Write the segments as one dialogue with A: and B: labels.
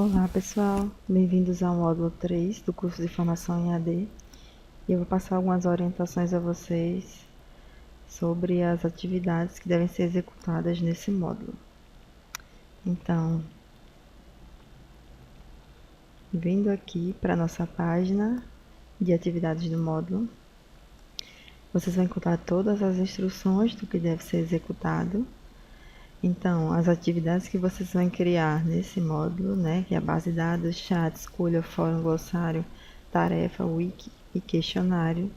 A: Olá pessoal, bem-vindos ao módulo 3 do curso de formação em AD. E eu vou passar algumas orientações a vocês sobre as atividades que devem ser executadas nesse módulo. Então, vindo aqui para a nossa página de atividades do módulo, vocês vão encontrar todas as instruções do que deve ser executado. Então, as atividades que vocês vão criar nesse módulo, que é a base de dados, chat, escolha, fórum, glossário, tarefa, wiki e questionário,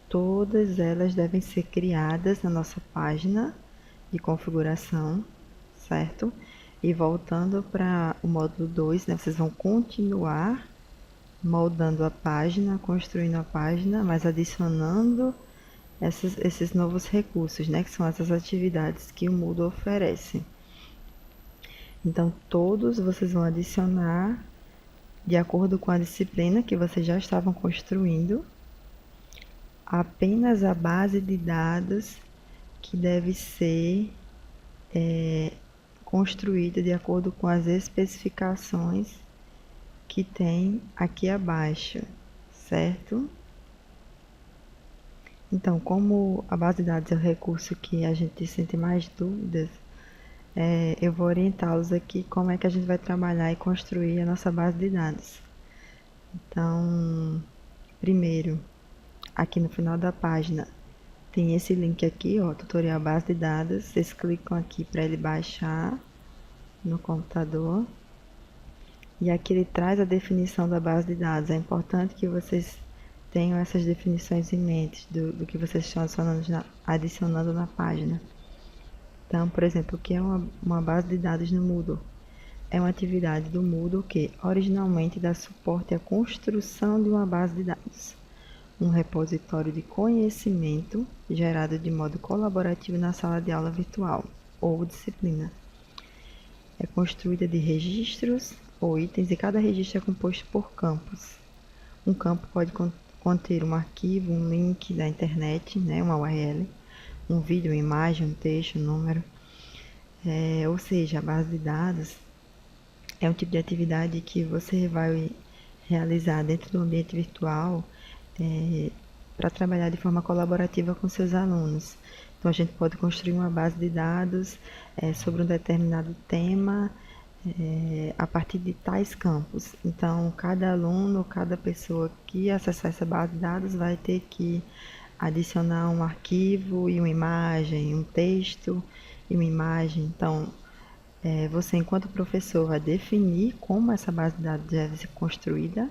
A: todas elas devem ser criadas na nossa página de configuração, certo? E voltando para o módulo 2, vocês vão continuar moldando a página, construindo a página, mas adicionando esses novos recursos, que são essas atividades que o Moodle oferece. Então, todos vocês vão adicionar de acordo com a disciplina que vocês já estavam construindo, apenas a base de dados que deve ser construída de acordo com as especificações que tem aqui abaixo, certo? Então, como a base de dados é o recurso que a gente sente mais dúvidas, eu vou orientá-los aqui como é que a gente vai trabalhar e construir a nossa base de dados. Então, primeiro, aqui no final da página, tem esse link aqui, ó, tutorial base de dados. Vocês clicam aqui para ele baixar no computador. E aqui ele traz a definição da base de dados. É importante que vocês tenham essas definições em mente do que vocês estão adicionando na página. Então, por exemplo, o que é uma base de dados no Moodle? É uma atividade do Moodle que originalmente dá suporte à construção de uma base de dados, um repositório de conhecimento gerado de modo colaborativo na sala de aula virtual ou disciplina. É construída de registros ou itens e cada registro é composto por campos. Um campo pode conter um arquivo, um link da internet, uma URL, um vídeo, uma imagem, um texto, um número. Ou seja, a base de dados é um tipo de atividade que você vai realizar dentro do ambiente virtual para trabalhar de forma colaborativa com seus alunos. Então, a gente pode construir uma base de dados sobre um determinado tema a partir de tais campos. Então, cada aluno, cada pessoa que acessar essa base de dados vai ter que adicionar um arquivo e uma imagem, um texto e uma imagem. Então, você, enquanto professor, vai definir como essa base de dados deve ser construída,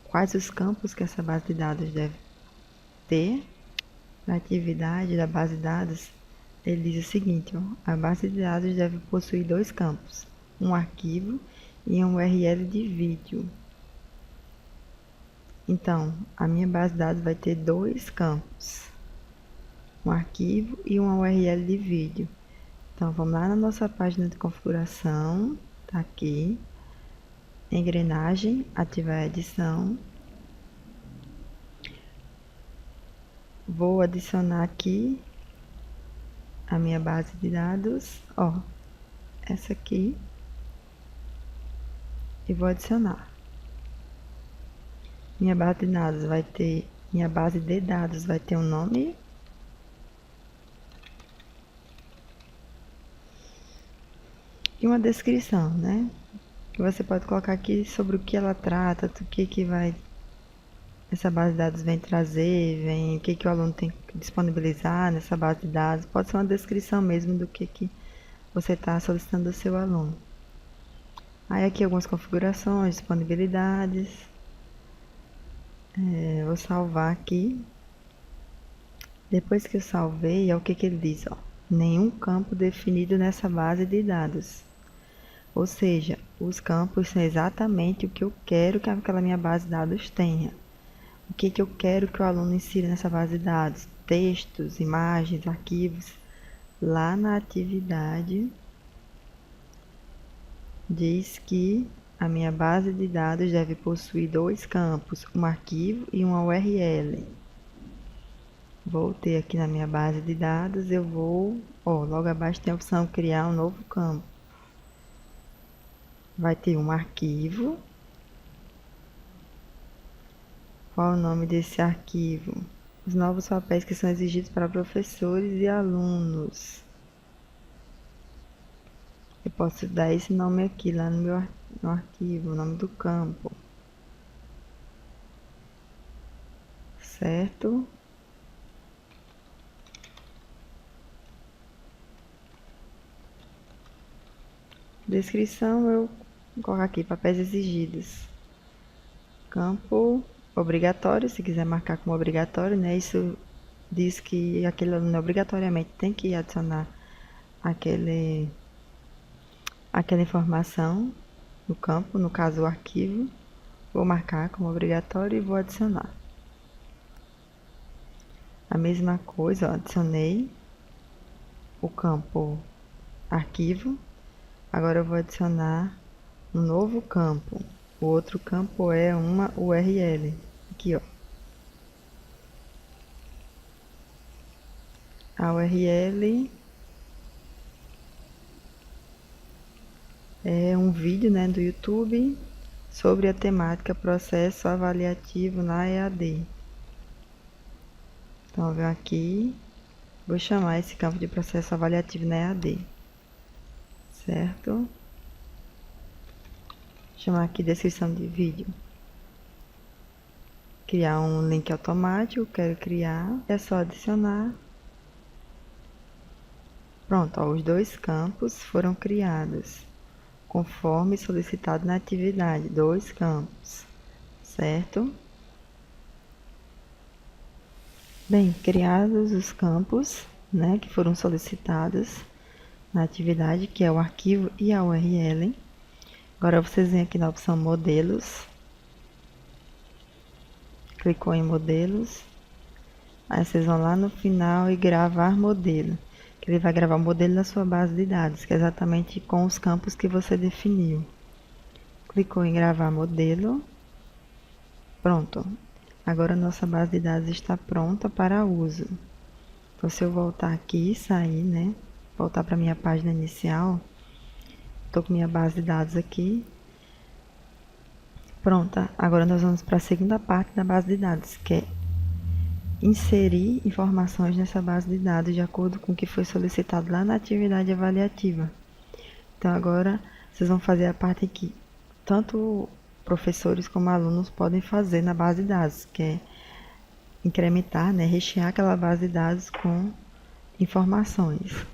A: quais os campos que essa base de dados deve ter. Na atividade da base de dados, ele diz o seguinte, ó, a base de dados deve possuir dois campos, um arquivo e um URL de vídeo. Então, a minha base de dados vai ter dois campos, um arquivo e uma URL de vídeo. Então, vamos lá na nossa página de configuração, tá aqui, engrenagem, ativar a edição. Vou adicionar aqui a minha base de dados, ó, essa aqui, e vou adicionar. Minha base de dados vai ter um nome e uma descrição, que você pode colocar aqui sobre o que ela trata, do que essa base de dados vem trazer, o que o aluno tem que disponibilizar nessa base de dados. Pode ser uma descrição mesmo do que você está solicitando do seu aluno. Aí aqui algumas configurações, disponibilidades. Vou salvar aqui. Depois que eu salvei, é o que ele diz, ó. Nenhum campo definido nessa base de dados. Ou seja, os campos são exatamente o que eu quero que aquela minha base de dados tenha. O que eu quero que o aluno insira nessa base de dados? Textos, imagens, arquivos. Lá na atividade, diz que a minha base de dados deve possuir dois campos, um arquivo e uma URL. Voltei aqui na minha base de dados, eu vou, logo abaixo tem a opção criar um novo campo. vai ter um arquivo. Qual é o nome desse arquivo? Os novos papéis que são exigidos para professores e alunos. Eu posso dar esse nome aqui, lá no arquivo, o nome do campo. Certo? Descrição, eu vou colocar aqui, papéis exigidos. Campo obrigatório, se quiser marcar como obrigatório, né? Isso diz que aquele aluno obrigatoriamente tem que adicionar aquela informação no campo, no caso o arquivo. Vou marcar como obrigatório e vou adicionar. A mesma coisa, ó, adicionei o campo arquivo. Agora eu vou adicionar um novo campo. O outro campo é uma URL. Aqui, ó. A URL é um vídeo, né, do YouTube sobre a temática processo avaliativo na EAD. Então, eu venho aqui, vou chamar esse campo de processo avaliativo na EAD. Certo? Vou chamar aqui descrição de vídeo. Criar um link automático, quero criar, é só adicionar. Pronto, ó, os dois campos foram criados, conforme solicitado na atividade, dois campos, certo? Bem, criados os campos, né, que foram solicitados na atividade, que é o arquivo e a URL. Agora vocês vêm aqui na opção modelos, clicou em modelos, aí vocês vão lá no final e gravar modelo, que ele vai gravar o modelo da sua base de dados, que é exatamente com os campos que você definiu. Clicou em gravar modelo, pronto. Agora nossa base de dados está pronta para uso. Então, se eu voltar aqui e sair, né, voltar para minha página inicial, estou com minha base de dados aqui. Pronta, agora nós vamos para a segunda parte da base de dados, que é inserir informações nessa base de dados de acordo com o que foi solicitado lá na atividade avaliativa. Então, agora vocês vão fazer a parte que tanto professores como alunos podem fazer na base de dados, que é incrementar, né, rechear aquela base de dados com informações.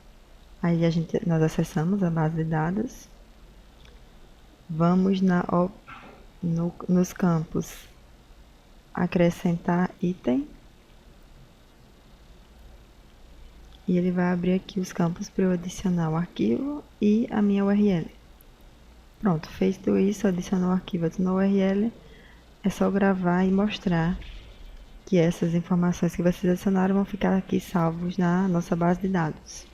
A: Aí nós acessamos a base de dados, vamos nos campos acrescentar item, e ele vai abrir aqui os campos para eu adicionar o arquivo e a minha URL. Pronto, feito isso, adicionou o arquivo, adicionou a URL, é só gravar e mostrar que essas informações que vocês adicionaram vão ficar aqui salvos na nossa base de dados.